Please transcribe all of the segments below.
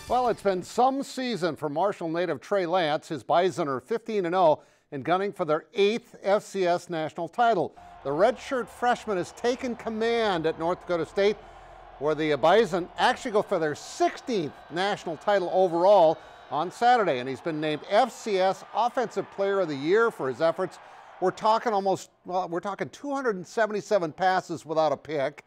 Well, it's been some season for Marshall native Trey Lance. His Bison are 15-0 and gunning for their 8th FCS national title. The redshirt freshman has taken command at North Dakota State, where the Bison actually go for their 16th national title overall on Saturday, and he's been named FCS Offensive Player of the Year for his efforts. We're talking 277 passes without a pick,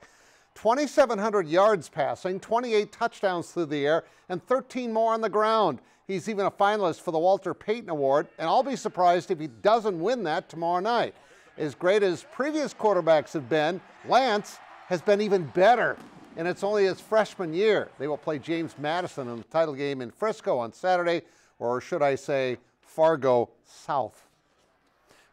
2,700 yards passing, 28 touchdowns through the air, and 13 more on the ground. He's even a finalist for the Walter Payton Award, and I'll be surprised if he doesn't win that tomorrow night. As great as previous quarterbacks have been, Lance has been even better, and it's only his freshman year. They will play James Madison in the title game in Frisco on Saturday, or should I say Fargo South.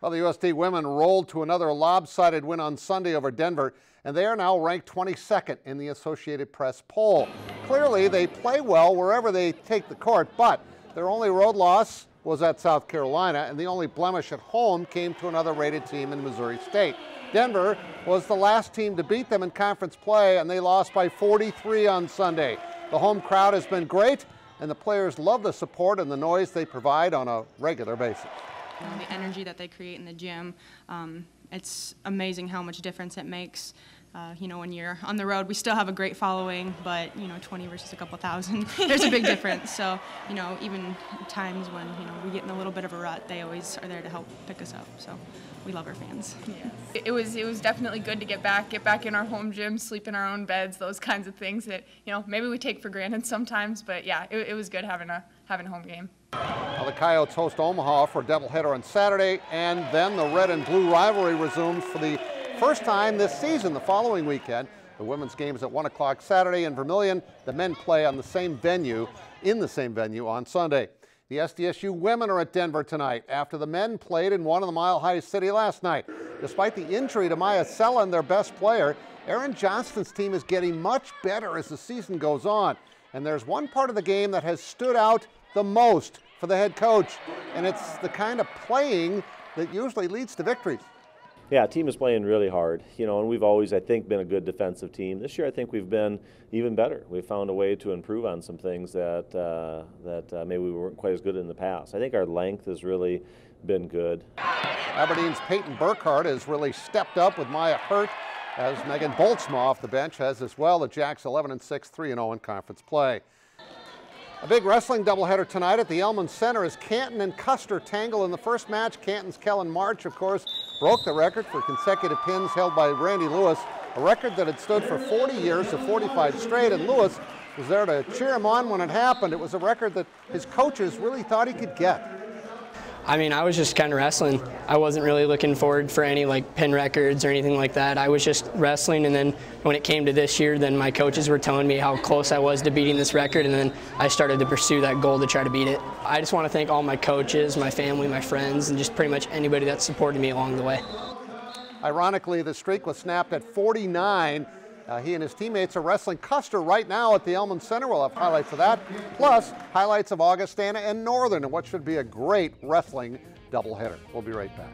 Well, the USD women rolled to another lopsided win on Sunday over Denver, and they are now ranked 22nd in the Associated Press poll. Clearly, they play well wherever they take the court, but their only road loss was at South Carolina, and the only blemish at home came to another rated team in Missouri State. Denver was the last team to beat them in conference play, and they lost by 43 on Sunday. The home crowd has been great, and the players love the support and the noise they provide on a regular basis. You know, the energy that they create in the gym, it's amazing how much difference it makes. You know, when you're on the road, we still have a great following, but, you know, 20 versus a couple thousand, there's a big difference. So, you know, even times when, you know, we get in a little bit of a rut, they always are there to help pick us up. So we love our fans. Yeah. It was definitely good to get back in our home gym, sleep in our own beds, those kinds of things that, you know, maybe we take for granted sometimes, but yeah, it was good having a home game. Well, the Coyotes host Omaha for a doubleheader on Saturday, and then the red and blue rivalry resumes for the first time this season the following weekend. The women's game is at 1 o'clock Saturday in Vermillion. The men play on the same venue, on Sunday. The SDSU women are at Denver tonight after the men played and won in the Mile High City last night. Despite the injury to Maya Sellen, their best player, Aaron Johnston's team is getting much better as the season goes on. And there's one part of the game that has stood out the most for the head coach, and it's the kind of playing that usually leads to victories. Yeah, team is playing really hard, you know, and we've always, I think, been a good defensive team. This year, I think we've been even better. We've found a way to improve on some things that maybe we weren't quite as good in the past. I think our length has really been good. Aberdeen's Peyton Burkhardt has really stepped up with Maya hurt, as Megan Boltzma off the bench has as well. The Jacks 11-6, 3-0 in conference play. A big wrestling doubleheader tonight at the Elman Center as Canton and Custer tangle in the first match. Canton's Kellen March, of course, broke the record for consecutive pins held by Randy Lewis, a record that had stood for 40 years of 45 straight, and Lewis was there to cheer him on when it happened. It was a record that his coaches really thought he could get. I mean, I was just kind of wrestling. I wasn't really looking forward for any like pin records or anything like that. I was just wrestling, and then when it came to this year, then my coaches were telling me how close I was to beating this record, and then I started to pursue that goal to try to beat it. I just want to thank all my coaches, my family, my friends, and just pretty much anybody that supported me along the way. Ironically, the streak was snapped at 49. He and his teammates are wrestling Custer right now at the Elman Center. We'll have highlights of that, plus highlights of Augustana and Northern, and what should be a great wrestling doubleheader. We'll be right back.